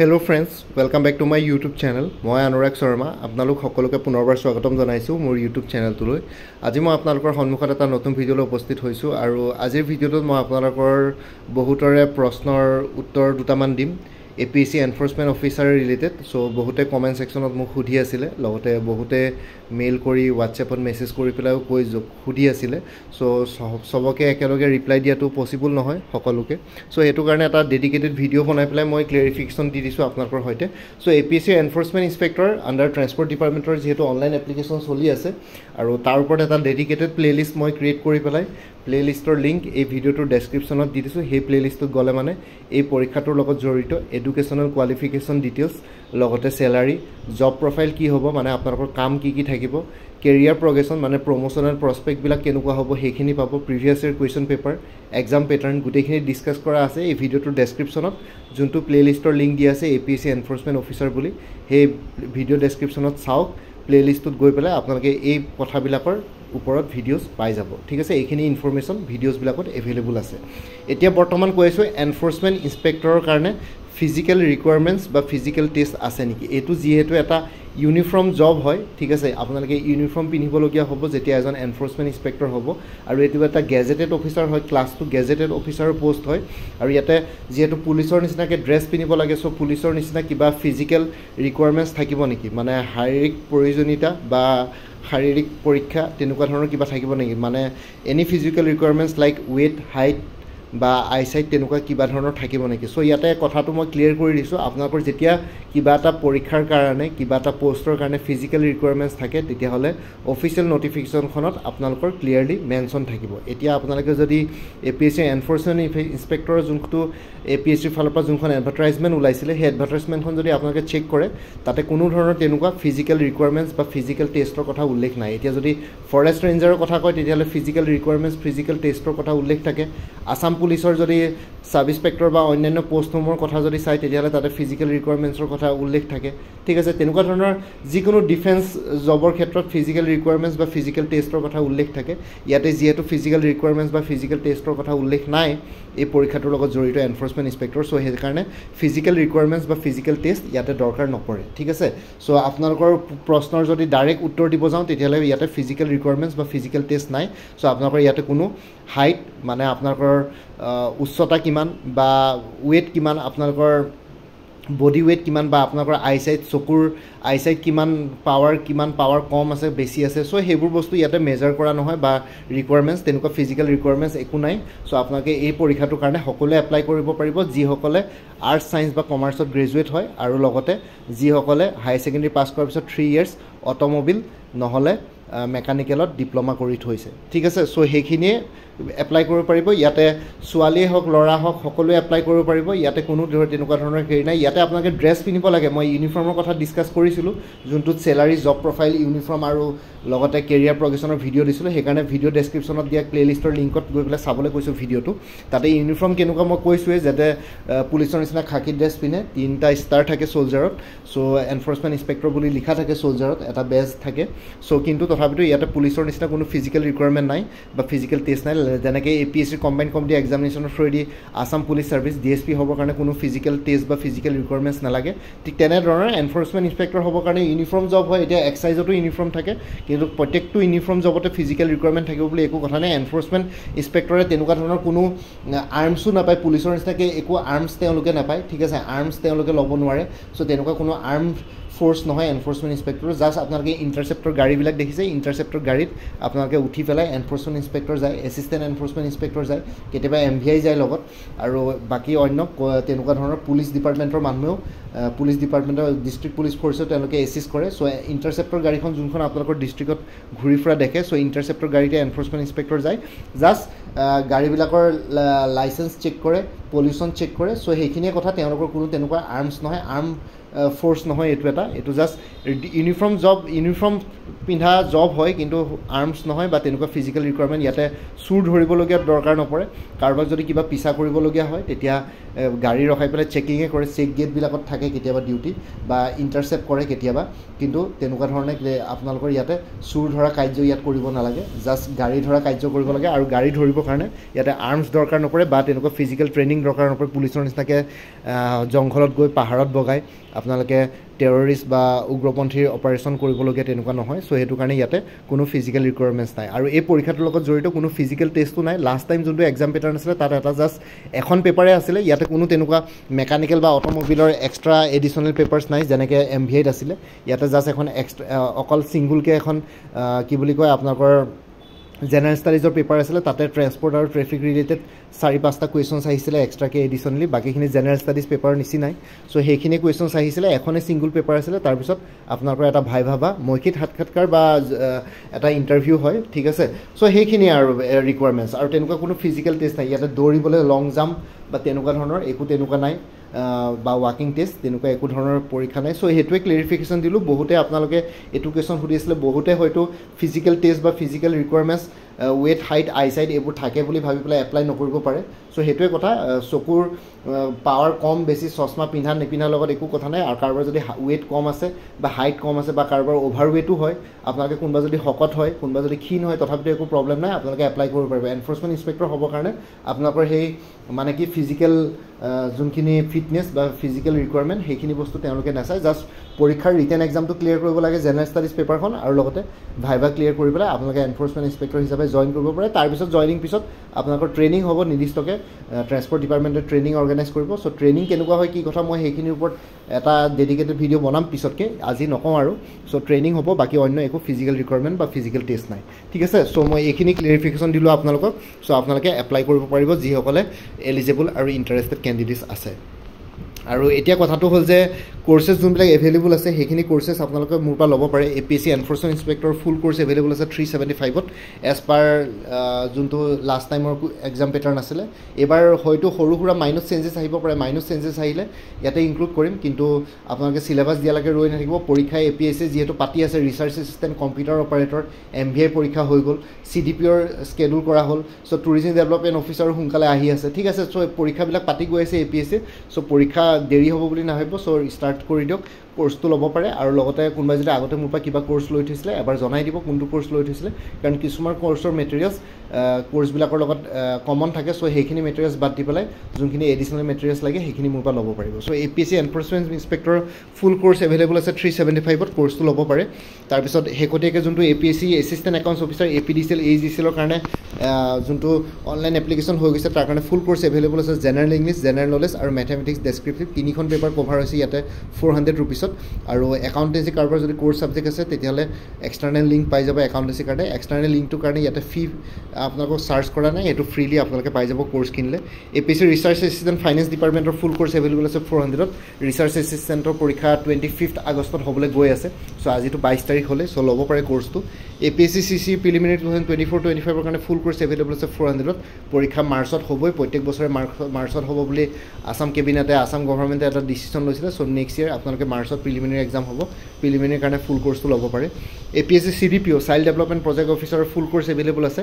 Hello friends, welcome back to my YouTube channel. মই অনুৰাগ শৰ্মা আপোনালোক সকলোকে পুনৰবাৰ স্বাগতম জনাইছো মোৰ YouTube চেনেলটোলৈ। আজি মই আপোনালোকৰ সন্মুখত এটা নতুন ভিডিঅলৈ উপস্থিত হৈছো আৰু আজিৰ ভিডিঅটোত মই আপোনালোকৰ বহুতৰে প্ৰশ্নৰ উত্তৰ দুটামান দিম APSC enforcement officer related. So বহুতে কমেন্ট সেকশনত মোক সুধি আছিল, লগতে বহুতে মেইল কৰি WhatsAppত মেসেজ কৰি পেলাও কৈ সুধি আছিল। সো সবকে একেলগে ৰিপ্লাই দিয়াটো পসিবল নহয় সকলোকে। সো হেতু কাৰণে এটা ডেডিকেটেড ভিডিও বনাই পেলাই মই ক্লিয়াৰিফিকেশন দি দিছো আপোনালোকৰ হৈতে। So APSC enforcement inspector under transport ডিপাৰ্টমেন্টৰ যেহেতু অনলাইন এপ্লিকেশন চলি আছে আৰু তাৰ ওপৰত এটা ডেডিকেটেড প্লেলিষ্ট মই ক্ৰিয়েট কৰি পেলাই প্লেলিষ্টৰ লিংক এই ভিডিওটোৰ ডেসক্ৰিপশনত দি দিছো। সেই প্লেলিষ্টত গলে মানে এই পৰীক্ষাটোৰ লগত জড়িত এডুকেশনাল কোৱালিফিকেশন ডিটেইলছ, লগতে স্যালাৰি, জব প্ৰফাইল কি হ'ব, মানে আপোনালোকৰ কাম কি কি থাকিব, কেৰিয়াৰ প্ৰগ্ৰেছন মানে প্ৰমোশনাল প্ৰস্পেক্ট বিলাক কেনেকুৱা হ'ব সেইখিনি পাব, previous year question paper, exam pattern গোটেইখিনি ডিসকাস কৰা আছে এই ভিডিওটোৰ ডেসক্ৰিপশনত। যোনটো প্লেলিষ্টৰ লিংক দিয়া আছে APSC এনফোৰ্সমেন্ট অফিচাৰ বুলি, সেই ভিডিও ডেসক্ৰিপশনত চাওক, প্লেলিষ্টত গৈ পেলাই আপোনালোকে এই কথাবিলাকৰ ওপৰত ভিডিওস পাই যাব। ঠিক আছে, এইখিনি ইনফৰমেশন ভিডিওস বিলাকত এভেইলেবল আছে। এতিয়া বৰ্তমান কৈছো এনফোৰ্সমেন্ট ইন্সপেক্টৰৰ কাৰণে ফিজিক্যাল ৰিকুৱাৰমেন্টস বা ফিজিক্যাল টেষ্ট আছে নেকি। এটো যেহেতু এটা ইউনিফৰ্ম জব হয়, ঠিক আছে, আপোনালোকে ইউনিফৰ্ম পিন্ধিবলগীয়া হ'ব যেতিয়া এজন এনফোৰ্সমেন্ট ইন্সপেক্টৰ হ'ব। আৰু এটো এটা গেজেটেড অফিচাৰ হয়, ক্লাস 2 গেজেটেড অফিচাৰৰ পোষ্ট হয়। আৰু ইয়াতে যেহেতু পুলিচৰ নিচিনাকে ড্ৰেছ পিন্ধিব লাগে, সো পুলিচৰ নিচিনা কিবা ফিজিক্যাল ৰিকুৱাৰমেন্টস থাকিব নেকি, মানে শাৰীৰিক প্ৰয়োজনীয়তা বা শাৰীৰিক পৰীক্ষা তেনেকুৱা ধৰণৰ কিবা থাকিব নেকি, মানে any physical requirements like weight, height বা আইসাইট তেনেকুৱা কিবা ধৰণৰ থাকিব নেকি। সো ইয়াতে কথাটো মই ক্লিয়াৰ কৰি দিছো। আপোনালোকৰ যেতিয়া কিবা এটা পৰীক্ষাৰ কাৰণে কিবা এটা পোষ্টৰ কাৰণে ফিজিক্যাল ৰিকুৱাৰমেন্টস থাকে তেতিয়াহলে অফিচিয়েল নটিফিকেশনখনত আপোনালোকৰ ক্লিয়াৰলি মেনশন থাকিব। এতিয়া আপোনালোকে যদি APSC এনফোৰ্সমেন্ট ইন্সপেক্টৰৰ যোনটো APSC ফালৰ পৰা যোনখন এডভাৰটাইজমেন্ট ওলাইছিল সেই এডভাৰটাইজমেন্টখন যদি আপোনালোকে চেক কৰে তাতে কোনো ধৰণৰ তেনেকুৱা ফিজিক্যাল ৰিকুৱাৰমেন্টস বা ফিজিক্যাল টেষ্টৰ কথা উল্লেখ নাই। এতিয়া যদি ফৰেষ্ট ৰেঞ্জাৰৰ কথা কয় তেতিয়াহলে ফিজিক্যাল ৰিকুৱাৰমেন্টস ফিজিক্যাল টেষ্টৰ কথা উল্লেখ থাকে। আসাম পুলিচৰ যদি সাব ইন্সপেক্টৰ বা অন্যান্য পোষ্টসমূহৰ কথা যদি চাই তেতিয়াহলে তাতে ফিজিক্যাল ৰিকুৱাৰমেন্টছৰ কথা উল্লেখ থাকে। ঠিক আছে, তেনেকুৱা ধৰণৰ যিকোনো ডিফেন্স জবৰ ক্ষেত্ৰত ফিজিক্যাল ৰিকুৱাৰমেন্টছ বা ফিজিক্যাল টেষ্টৰ কথা উল্লেখ থাকে। ইয়াতে যেহেতু ফিজিক্যাল ৰিকুৱাৰমেন্টছ বা ফিজিক্যাল টেষ্টৰ কথা উল্লেখ নাই এই পৰীক্ষাটোৰ লগত জড়িত এনফোৰ্সমেন্ট ইন্সপেক্টৰ, সো সেই কাৰণে ফিজিক্যাল ৰিকুৱাৰমেন্টছ বা ফিজিক্যাল টেষ্ট ইয়াতে দৰকাৰ নপৰে। ঠিক আছে, সো আপোনালোকৰ প্ৰশ্নৰ যদি ডাইৰেক্ট উত্তৰ দিব যাওঁ তেতিয়াহলে ইয়াতে ফিজিক্যাল ৰিকুৱাৰমেন্টছ বা ফিজিক্যাল টেষ্ট নাই। সো আপোনালোকৰ ইয়াতে কোনো হাইট মানে আপোনালোকৰ উচ্চতা কিমান বা ওয়েট কিমান, আপোনালোকৰ বডি ওয়েট কিমান বা আপোনালোকৰ আইসাইট চকুৰ আইসাইট কিমান পাৱাৰ কম আছে বেছি আছে, সো সেইবোৰ বস্তু ইয়াতে মেজাৰ কৰা নহয় বা ৰিকুৱাৰমেন্টছ তেনেকুৱা ফিজিক্যাল ৰিকুৱাৰমেন্টছ একো নাই। সো আপোনালোকে এই পৰীক্ষাটোৰ কাৰণে সকলোৱে এপ্লাই কৰিব পাৰিব যিসকলে আৰ্টছ সায়েন্স বা কমাৰ্চত গ্ৰেজুৱেট হয় আৰু লগতে যিসকলে হায়াৰ সেকেন্ডাৰী পাছ কৰাৰ পিছত 3 ইয়াৰ্স অটোমোবাইল নহলে মেকানিকেলত ডিপ্লোমা কৰি থৈছে। ঠিক আছে, সো সেইখিনিয়ে এপ্লাই কৰিব পাৰিব। ইয়াতে ছোৱালীয়ে হওক ল'ৰা হওক সকলোৱে এপ্লাই কৰিব পাৰিব। ইয়াতে কোনো তেনেকুৱা ধৰণৰ হেৰি নাই। ইয়াতে আপোনালোকে ড্ৰেছ পিন্ধিব লাগে। মই ইউনিফৰ্মৰ কথা ডিসকাস কৰিছিলোঁ, যোনটোত স্যালাৰি, জব প্ৰফাইল, ইউনিফৰ্ম আৰু লগতে কেৰিয়াৰ প্ৰগ্ৰেছনৰ ভিডিও দিছিলোঁ। সেইকাৰণে ভিডিও ডেসক্ৰিপশনত দিয়া প্লেলিষ্টৰ লিংকত গৈ পেলাই চাবলৈ কৈছোঁ ভিডিওটো। তাতে ইউনিফৰ্ম কেনেকুৱা মই কৈছোঁৱে, যাতে পুলিচৰ নিচিনা খাকী ড্ৰেছ পিন্ধে, 3টা ষ্টাৰ থাকে সোলজাৰত, সো এনফোৰ্সমেন্ট ইন্সপেক্টৰ বুলি লিখা থাকে সোলজাৰত, এটা বেজ থাকে। সো কিন্তু তথাপিতো ইয়াতে পুলিচৰ নিচিনা কোনো ফিজিক্যাল ৰিকুৱাৰমেন্ট নাই বা ফিজিক্যাল টেষ্ট নাই। যেনেকৈ APSC কম্বাইণ্ড কম্পিটিটিভ এক্সামিনেশ্যনৰ থ্ৰুৱেদি আসাম পুলিচ সাৰ্ভিস DSP হ'বৰ কাৰণে কোনো ফিজিক্যাল টেষ্ট বা ফিজিক্যাল ৰিকুৱাৰমেন্টছ নালাগে। ঠিক তেনেধৰণৰ এনফোৰ্সমেন্ট ইন্সপেক্টৰ হ'বৰ কাৰণে ইউনিফৰ্ম জব হয়। এতিয়া এক্সাইজতো ইউনিফৰ্ম থাকে, কিন্তু প্ৰত্যেকটো ইউনিফৰ্ম জবতে ফিজিক্যাল ৰিকুৱাৰমেন্ট থাকিব বুলি একো কথা নাই। এনফোৰ্সমেন্ট ইন্সপেক্টৰে তেনেকুৱা ধৰণৰ কোনো আৰ্মছো নাপায়, পুলিচৰ নিচিনাকৈ একো আৰ্মছ তেওঁলোকে নাপায়। ঠিক আছে, আৰ্মছ তেওঁলোকে ল'ব নোৱাৰে। সো তেনেকুৱা কোনো আৰ্ম ফোৰ্স নহয় এনফোৰ্সমেন্ট ইন্সপেক্টৰ। জাস্ট আপোনালোকে ইন্টাৰসেপ্টৰ গাড়ীবিলাক দেখিছে, ইন্টাৰসেপ্টৰ গাড়ীত আপোনালোকে উঠি পেলাই এনফোৰ্সমেন্ট ইন্সপেক্টৰ যায়, এছিষ্টেণ্ট এনফোৰ্সমেন্ট ইন্সপেক্টৰ যায়, কেতিয়াবা MVI যায় লগত, আৰু বাকী অন্য তেনেকুৱা ধৰণৰ পুলিচ ডিপাৰ্টমেণ্টৰ মানুহেও পুলিচ ডিপাৰ্টমেণ্টৰ ডিষ্ট্ৰিক্ট পুলিচ ফোৰ্চেও তেওঁলোকে এছিষ্ট কৰে। সো ইন্টাৰসেপ্টৰ গাড়ীখন যোনখন আপোনালোকৰ ডিষ্ট্ৰিক্টত ঘূৰি ফুৰা দেখে, সো ইন্টাৰসেপ্টৰ গাড়ীতে এনফোৰ্সমেন্ট ইন্সপেক্টৰ যায়। জাষ্ট গাড়ীবিলাকৰ লাইচেন্স চেক কৰে, পলিউশ্যন চেক কৰে। সো সেইখিনিয়ে কথা, তেওঁলোকৰ কোনো তেনেকুৱা আৰ্মছ নহয়, আৰ্ম ফোৰ্স নহয়। এইটো জাস্ট ইউনিফৰ্ম জব, ইউনিফৰ্ম পিন্ধা জব হয়, কিন্তু আৰ্মছ নহয় বা তেনেকুৱা ফিজিক্যাল ৰিকুৱাৰমেন্ট ইয়াতে চুৰ ধৰিবলগীয়া দৰকাৰ নপৰে। কাৰোবাক যদি কিবা পিছা কৰিবলগীয়া হয় তেতিয়া গাড়ী ৰখাই পেলাই চেকিঙে কৰে, চেক গেটবিলাকত থাকে কেতিয়াবা ডিউটি বা ইণ্টাৰসেপ্ট কৰে কেতিয়াবা, কিন্তু তেনেকুৱা ধৰণে আপোনালোকৰ ইয়াতে চুৰ ধৰা কাৰ্য ইয়াত কৰিব নালাগে। জাষ্ট গাড়ী ধৰা কাৰ্য কৰিব লাগে, আৰু গাড়ী ধৰিব কৰিবৰ কাৰণে ইয়াতে আৰ্মছ দৰকাৰ নপৰে বা তেনেকুৱা ফিজিকেল ট্ৰেইনিং দৰকাৰ নপৰে পুলিচৰ নিচিনাকৈ জংঘলত গৈ পাহাৰত বগাই আপোনালোকে টেৰৰিষ্ট বা উগ্ৰপন্থীৰ অপাৰেশ্যন কৰিবলগীয়া তেনেকুৱা নহয় চ' সেইটো কাৰণে ইয়াতে কোনো ফিজিকেল ৰিকুৱাৰমেণ্টছ নাই আৰু এই পৰীক্ষাটোৰ লগত জড়িত কোনো ফিজিকেল টেষ্টো নাই লাষ্ট টাইম যোনটো এক্সাম পেটাৰ্ণ আছিলে তাত এটা জাষ্ট এখন পেপাৰে আছিলে ইয়াতে কোনো তেনেকুৱা মেকানিকেল বা অট'মবিলৰ এক্সট্ৰা এডিশ্যনেল পেপাৰ্ছ নাই যেনেকৈ MVAত আছিলে ইয়াতে জাষ্ট এখন এক্সট্ৰা অকল ছিংগুলকৈ এখন কি বুলি কয় আপোনালোকৰ জেনেৰেল ষ্টাডিজৰ পেপাৰ আছিলে তাতে ট্ৰেন্সপৰ্ট আৰু ট্ৰেফিক ৰিলেটেড 4-5টা কুৱেশ্যনছ আহিছিলে এক্সট্ৰাকৈ এডিশ্যনেলি বাকীখিনি জেনেৰেল ষ্টাডিজ পেপাৰ নিচিনাই চ' সেইখিনি কুৱেশ্যনছ আহিছিলে এখনেই ছিংগুল পেপাৰ আছিলে তাৰপিছত আপোনালোকৰ এটা ভাইভা বা মৌখিক সাক্ষাৎকাৰ বা এটা ইণ্টাৰভিউ হয় ঠিক আছে চ' সেইখিনিয়ে আৰু ৰিকুৱাৰমেণ্টছ আৰু তেনেকুৱা কোনো ফিজিকেল টেষ্ট নাই ইয়াতে দৌৰিবলৈ লং জাম্প বা তেনেকুৱা ধৰণৰ একো তেনেকুৱা নাই বা ৱাকিং টেষ্ট তেনেকুৱা একো ধৰণৰ পৰীক্ষা নাই চ' সেইটোৱে ক্লেৰিফিকেশ্যন দিলোঁ বহুতে আপোনালোকে এইটো কুৱেশ্যন সুধি আছিলে বহুতে হয়তো ফিজিকেল টেষ্ট বা ফিজিকেল ৰিকুৱাৰমেণ্টছ ৱেট হাইট আইচাইট এইবোৰ থাকে বুলি ভাবি পেলাই এপ্লাই নকৰিব পাৰে চ' সেইটোৱে কথা চকুৰ পাৱাৰ কম বেছি চশমা পিন্ধা নিপিন্ধাৰ লগত একো কথা নাই আৰু কাৰোবাৰ যদি ৱেট কম আছে বা হাইট কম আছে বা কাৰোবাৰ অভাৰ ৱেটো হয় আপোনালোকে কোনোবা যদি শকত হয় কোনোবা যদি ক্ষীণ হয় তথাপিতো একো প্ৰব্লেম নাই আপোনালোকে এপ্লাই কৰিব পাৰিব এনফৰ্চমেণ্ট ইনস্পেক্টৰ হ'বৰ কাৰণে আপোনালোকৰ সেই মানে কি ফিজিকেল যোনখিনি ফিটনেছ বা ফিজিকেল ৰিকুৱাৰমেণ্ট সেইখিনি বস্তু তেওঁলোকে নাচায় জাষ্ট পৰীক্ষাৰ ৰিটেন এক্সামটো ক্লিয়াৰ কৰিব লাগে জেনেৰেল ষ্টাডিজ পেপাৰখন আৰু লগতে ভাইভা ক্লিয়াৰ কৰি পেলাই আপোনালোকে এনফৰ্চমেণ্ট ইনস্পেক্টৰ হিচাপে জইন কৰিব পাৰে তাৰপিছত জইনিং পিছত আপোনালোকৰ ট্ৰেইনিং হ'ব নিৰ্দিষ্টকৈ ট্ৰেন্সপৰ্ট ডিপাৰ্টমেণ্টে ট্ৰেইনিং অৰ্গেনাইজ কৰিব চ' ট্ৰেইনিং কেনেকুৱা হয় কি কথা মই সেইখিনিৰ ওপৰত এটা ডেডিকেটেড ভিডিঅ' বনাম পিছতকৈ আজি নকওঁ আৰু চ' ট্ৰেইনিং হ'ব বাকী অন্য একো ফিজিকেল ৰিকুৱাৰমেণ্ট বা ফিজিকেল টেষ্ট নাই ঠিক আছে চ' মই এইখিনি ক্লেৰিফিকেশ্যন দিলোঁ আপোনালোকক চ' আপোনালোকে এপ্লাই কৰিব পাৰিব যিসকলে এলিজিবল আৰু ইণ্টাৰেষ্টেড কেণ্ডিডেটছ আছে আৰু এতিয়া কথাটো হ'ল যে কোৰ্চেছ যোনবিলাক এভেইলেবল আছে সেইখিনি কোৰ্চেছ আপোনালোকে মোৰ পৰা ল'ব পাৰে APSC এনফৰ্চমেণ্ট ইনস্পেক্টৰ ফুল কোৰ্চ এভেইলেবল আছে 375ত এজ পাৰ যোনটো লাষ্ট টাইমৰ এক্সাম পেটাৰ্ণ আছিলে এইবাৰ হয়তো সৰু সুৰা মাইনছ চেঞ্জেছ আহিব পাৰে মাইনছ চেঞ্জেছ আহিলে ইয়াতে ইনক্লুড কৰিম কিন্তু আপোনালোকে চিলেবাছ দিয়ালৈকে ৰৈ নাথাকিব পৰীক্ষা APSC যিহেতু পাতি আছে research assistant computer operator MVI পৰীক্ষা হৈ গ'ল CDPৰ স্কেডুল কৰা হ'ল চ' টুৰিজিম ডেভেলপমেণ্ট অফিচাৰো সোনকালে আহি আছে ঠিক আছে চ' পৰীক্ষাবিলাক পাতি গৈ আছে APSC চ' পৰীক্ষা দেৰি হ'ব বুলি নাভাবিব চ' ষ্টাৰ্ট কৰি দিয়ক কোৰ্চটো ল'ব পাৰে আৰু লগতে কোনোবাই যদি আগতে মোৰ পৰা কিবা কোৰ্চ লৈ থৈছিলে এবাৰ জনাই দিব কোনটো কোৰ্চ লৈ থৈছিলে কাৰণ কিছুমান কোৰ্চৰ মেটেৰিয়েলছ কোৰ্চবিলাকৰ লগত কমন থাকে চ' সেইখিনি মেটেৰিয়েলছ বাদ দি পেলাই যোনখিনি এডিশ্যনেল মেটেৰিয়েলছ লাগে সেইখিনি মোৰ পৰা ল'ব পাৰিব চ' APSC এনফৰ্চমেণ্ট ইনস্পেক্টৰ ফুল কোৰ্চ এভেইলেবল আছে 375ত কোৰ্চটো ল'ব পাৰে তাৰপিছত শেহতীয়াকৈ যোনটো APSC assistant accounts officer APDCL AGCLৰ কাৰণে যোনটো অনলাইন এপ্লিকেশ্যন হৈ গৈছে তাৰ কাৰণে ফুল কোৰ্চ এভেইলেবল আছে জেনেৰেল ইংলিছ জেনেৰেল নলেজ আৰু মেথমেটিক্স ডেছক্ৰিপটিভ তিনিখন পেপাৰ কভাৰ হৈছে ইয়াতে 400 ৰুপিছত আৰু একাউণ্টেঞ্চি কাৰোবাৰ যদি কোৰ্চ ছাবজেক্ট আছে তেতিয়াহ'লে এক্সটাৰ্নেল লিংক পাই যাব একাউণ্টেঞ্চি কাৰণে এক্সটাৰ্নেল লিংকটোৰ কাৰণে ইয়াতে ফি আপোনালোকক চাৰ্জ কৰা নাই সেইটো ফ্ৰীলি আপোনালোকে পাই যাব কোৰ্চ কিনিলে APSC ৰিচাৰ্চ এছিষ্টেণ্ট ফাইনেন্স ডিপাৰ্টমেণ্টৰ ফুল কোৰ্চ এভেইলেবল আছে 400ত ৰিচাৰ্চ এছিষ্টেণ্টৰ পৰীক্ষা 25 আগষ্টত হ'বলৈ গৈ আছে চ' আজিতো 22 তাৰিখ হ'লে চ' ল'ব পাৰে কোৰ্চটো APSC CC প্ৰিলিমিনাৰী 2024-25ৰ কাৰণে ফুল কোৰ্চ এভেইলেবল আছে 400ত পৰীক্ষা মাৰ্চত হ'বই প্ৰত্যেক বছৰে মাৰ্চত হ'ব বুলি আসাম কেবিনেটে আসাম গভৰ্ণমেণ্টে এটা ডিচিশ্যন লৈছিলে চ' নেক্সট ইয়েৰ আপোনালোকে মাৰ্চত প্ৰিলিমিনাৰী এক্সাম হ'ব প্ৰিলিমিনাৰীৰ কাৰণে ফুল কোৰ্চটো ল'ব পাৰে APSC CDPO child development project অফিচাৰৰ ফুল কোৰ্চ এভেইলেবল আছে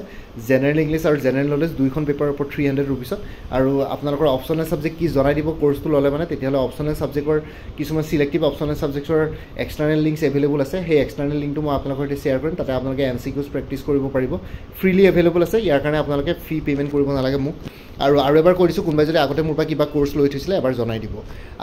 জেনেৰেল ইংলিছ আৰু জেনেৰেল নলেজ দুইখন পেপাৰৰ ওপৰত 300 ৰুপিছত আৰু আপোনালোকৰ অপশ্যনেল ছাবজেক্ট কি জনাই দিব কোৰ্চটো ল'লে মানে তেতিয়াহ'লে অপশ্যনেল ছাবজেক্টৰ কিছুমান চিলেক্টিভ অপশ্যনেল ছাবজেক্টৰ এক্সটাৰ্নেল লিংকছ এভেইলেবল আছে সেই এক্সটাৰ্নেল লিংকটো মই আপোনালোকৰ সৈতে শ্বেয়াৰ কৰিম তাতে আপোনালোকে MCQs প্ৰেক্টিছ কৰিব পাৰিব ফ্ৰীলি এভেইলেবল আছে ইয়াৰ কাৰণে আপোনালোকে ফি পে'মেণ্ট কৰিব নালাগে মোক আৰু এবাৰ কৈ দিছোঁ কোনোবাই যদি আগতে মোৰ পৰা কিবা কোৰ্চ লৈ থৈছিলে এবাৰ জনাই দিব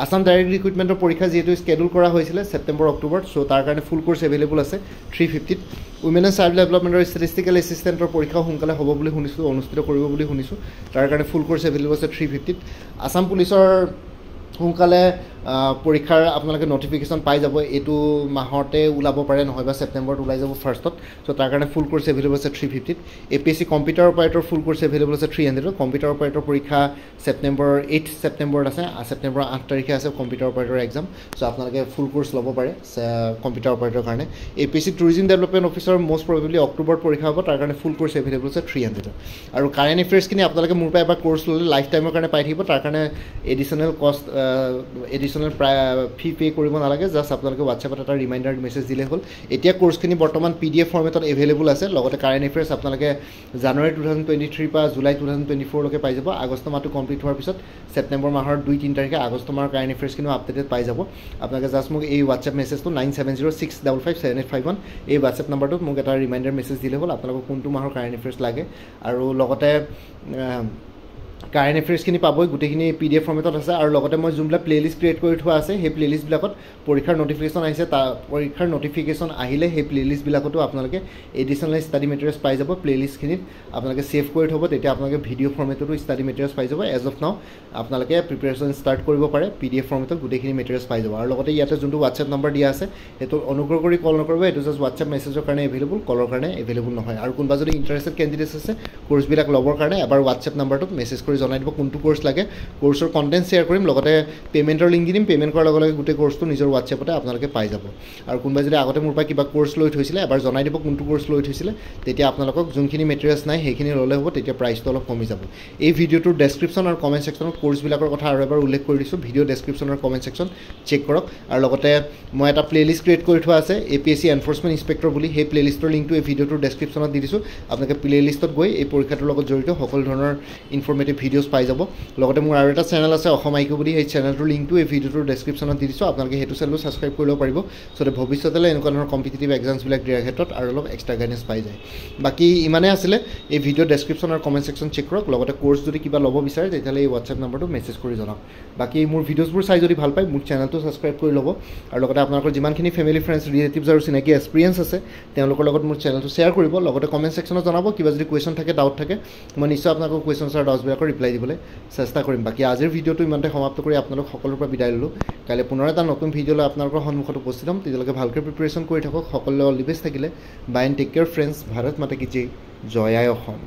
আসাম ডাইৰেক্ট ৰিক্ৰুইটমেণ্টৰ পৰীক্ষা যিহেতু স্কেডুল কৰা হৈছিলে ছেপ্টেম্বৰ অক্টোবৰত চ' তাৰ কাৰণে ফুল কোৰ্চ এভেইলেবল আছে 350ত উইমেন এণ্ড চাইল্ড ডেভেলপমেণ্টৰ ষ্টেটিষ্টিকেল এছিষ্টেণ্টৰ পৰীক্ষাও সোনকালে হ'ব বুলি শুনিছোঁ অনুষ্ঠিত কৰিব বুলি শুনিছোঁ তাৰ কাৰণে ফুল কোৰ্চ এভেইলেবল আছে 350ত আসাম পুলিচৰ সোনকালে পৰীক্ষাৰ আপোনালোকে নটিফিকেশ্যন পাই যাব এইটো মাহতে ওলাব পাৰে নহয় বা ছেপ্টেম্বৰত ওলাই যাব ফাৰ্ষ্টত চ' তাৰ কাৰণে ফুল কোৰ্চ এভেইলেবল আছে 350ত APSC কম্পিউটাৰ অপাৰেটৰ ফুল কোৰ্চ এভেইলেবল আছে 300ত কম্পিউটাৰ অপাৰেটৰ পৰীক্ষা ছেপ্টেম্বৰ 8 ছেপ্টেম্বৰত আছে ছেপ্টেম্বৰ 8 তাৰিখে আছে কম্পিউটাৰ অপাৰেটৰ এক্সাম চ' আপোনালোকে ফুল কোৰ্চ ল'ব পাৰে কম্পিউটাৰ অপাৰেটৰৰ কাৰণে APSC tourism development officer most probably অক্টোবৰত পৰীক্ষা হ'ব তাৰ কাৰণে ফুল কোৰ্চ এভেইলেবল আছে 300ত আৰু কাৰেণ্ট এফেয়াৰ্ছখিনি আপোনালোকে মোৰ পৰা এবাৰ কোৰ্চ ল'লে লাইফ টাইমৰ কাৰণে পাই থাকিব তাৰ কাৰণে এডিশ্যনেল কষ্ট এডিশ্যনেল ফি পে' কৰিব নালাগে জাষ্ট আপোনালোকে হোৱাটছএপত এটা ৰিমাইণ্ডাৰ মেছেজ দিলেই হ'ল এতিয়া কোৰ্চখিনি বৰ্তমান PDF ফৰ্মেটত এভেইলেবল আছে লগতে কাৰেণ্ট এফেয়াৰ্ছ আপোনালোকে জানুৱাৰী 2023 পৰা জুলাই 2024 লৈকে পাই যাব আগষ্ট মাহটো কমপ্লিট হোৱাৰ পিছত ছেপ্টেম্বৰ মাহৰ 2-3 তাৰিখে আগষ্ট মাহৰ কাৰেণ্ট এফেয়াৰ্ছখিনিও আপডেটেড পাই যাব আপোনালোকে জাষ্ট মোক এই হোৱাটছএপ মেছেজটো 9706557851 এই হোৱাটছএপ নাম্বাৰটোত মোক এটা ৰিমাইণ্ডাৰ মেছেজ দিলে হ'ল আপোনালোকক কোনটো মাহৰ কাৰেণ্ট এফেয়াৰ্ছ লাগে আৰু লগতে কাৰেণ্ট এফেয়াৰ্ছখিনি পাবই গোটেইখিনি PDF ফৰ্মেটত আছে আৰু লগতে মই যোনবিলাক প্লেলিষ্ট ক্ৰিয়েট কৰি থোৱা আছে সেই প্লেলিষ্টবিলাকত পৰীক্ষাৰ নটিফিকেশ্যন আহিছে পৰীক্ষাৰ নটিফিকেশ্যন আহিলে সেই প্লেলিষ্টবিলাকতো আপোনালোকে এডিশ্যনেল ষ্টাডি মেটেৰিয়েলছ পাই যাব প্লেলিষ্টখিনিত আপোনালোকে ছেভ কৰি থ'ব তেতিয়া আপোনালোকে ভিডিঅ' ফৰ্মেটতো ষ্টাডি মেটেৰিয়েলছ পাই যাব এজ অফ নাও আপোনালোকে প্ৰিপেৰেশ্যন ষ্টাৰ্ট কৰিব পাৰে PDF ফৰ্মেটত গোটেইখিনি মেটেৰিয়েলছ পাই যাব আৰু লগতে ইয়াতে যোনটো হোৱাটছএপ নম্বৰ দিয়া আছে সেইটো অনুগ্ৰহ কৰি কল নকৰিব এইটো জাষ্ট হোৱাটছএপ মেছেজৰ কাৰণে এভেইলেবল কলৰ কাৰণে এভেইলেবল নহয় আৰু কোনোবা যদি ইণ্টাৰেষ্টেড কেণ্ডিডেটছ আছে কোৰ্চবিলাক ল'বৰ কাৰণে এবাৰ হোৱাটছএপ নাম্বাৰটোত মেছেজ কৰি জনাই দিব কোনটো কোৰ্চ লাগে কোৰ্চৰ কণ্টেণ্ট শ্বেয়াৰ কৰিম লগতে পে'মেণ্টৰ লিংক দি দিম পে'মেণ্ট কৰাৰ লগে লগে গোটেই কোৰ্চটো নিজৰ হোৱাটছএপতে আপোনালোকে পাই যাব আৰু কোনোবাই যদি আগতে মোৰ পৰা কিবা কোৰ্চ লৈ থৈছিলে এবাৰ জনাই দিব কোনটো কোৰ্চ লৈ থৈছিলে তেতিয়া আপোনালোকক যোনখিনি মেটেৰিয়েলছ নাই সেইখিনি ল'লে হ'ব তেতিয়া প্ৰাইচটো অলপ কমি যাব এই ভিডিঅ'টোৰ ডেছক্ৰিপশ্যন আৰু কমেণ্ট ছেকশ্যনত কোৰ্চবিলাকৰ কথা আৰু এবাৰ উল্লেখ কৰি দিছোঁ ভিডিঅ' ডেছক্ৰিপশ্যন আৰু কমেণ্ট ছেকশ্যন চেক কৰক আৰু লগতে মই এটা প্লেলিষ্ট ক্ৰিয়েট কৰি থোৱা আছে APSC এনফৰ্চমেণ্ট ইনস্পেক্টৰ বুলি সেই প্লেলিষ্টৰ লিংকটো এই ভিডিঅ'টোৰ ডেছক্ৰিপশ্যনত দি দিছোঁ আপোনালোকে প্লেলিষ্টত গৈ এই পৰীক্ষাটোৰ লগত জড়িত সকলো ধৰণৰ ইনফৰ্মেটিভ ভিডিঅ'ছ পাই যাব লগতে মোৰ আৰু এটা চেনেল আছে অসম আইকিউ বুলি সেই চেনেলটোৰ লিংকটো এই ভিডিঅ'টোৰ ডেছক্ৰিপশ্যনত দি দিছোঁ আপোনালোকে সেইটো চেনেলো ছাবস্ক্ৰাইব কৰি ল'ব পাৰিব যাতে ভৱিষ্যতলৈ এনেকুৱা ধৰণৰ কম্পিটিটিভ এক্সামছবিলাক দিয়াৰ ক্ষেত্ৰত আৰু অলপ এক্সট্ৰা গাইডেঞ্চ পাই যায় বাকী ইমানেই আছিলে এই ভিডিঅ' ডেছক্ৰিপশ্যন আৰু কমেণ্ট ছেকশ্যন চেক কৰক লগতে কোৰ্চ যদি কিবা ল'ব বিচাৰে তেতিয়াহ'লে এই হোৱাটছএপ নাম্বাৰটো মেছেজ কৰি জনাওক বাকী মোৰ ভিডিঅ'ছবোৰ চাই যদি ভাল পায় মোৰ চেনেলটো ছাবস্ক্ৰাইব কৰি ল'ব আৰু লগতে আপোনালোকৰ যিমানখিনি ফেমিলি ফ্ৰেণ্ডছ ৰিলেটিভছ আৰু চিনাকি এক্সপিৰিয়েঞ্চ আছে তেওঁলোকৰ লগত মোৰ চেনেলটো শ্বেয়াৰ কৰিব লগতে কমেণ্ট ছেকশ্যনত জনাব কিবা যদি কুৱেশ্যন থাকে ডাউট থাকে মই নিশ্চয় আপোনালোকৰ কুৱেশ্যনছ আৰু ডাউটছবিলাকৰ ৰিপ্লাই দিবলৈ চেষ্টা কৰিম বাকী আজিৰ ভিডিঅ'টো ইমানতে সমাপ্ত কৰি আপোনালোক সকলোৰ পৰা বিদায় ল'লোঁ কাইলৈ পুনৰ এটা নতুন ভিডিঅ' লৈ আপোনালোকৰ সন্মুখত উপস্থিত হ'ম তেতিয়ালৈকে ভালকৈ প্ৰিপেৰেশ্যন কৰি থাকক সকলোলৈ অল দি বেষ্ট থাকিলে bye and take care friends Bharat Mata কি জয় আই অসম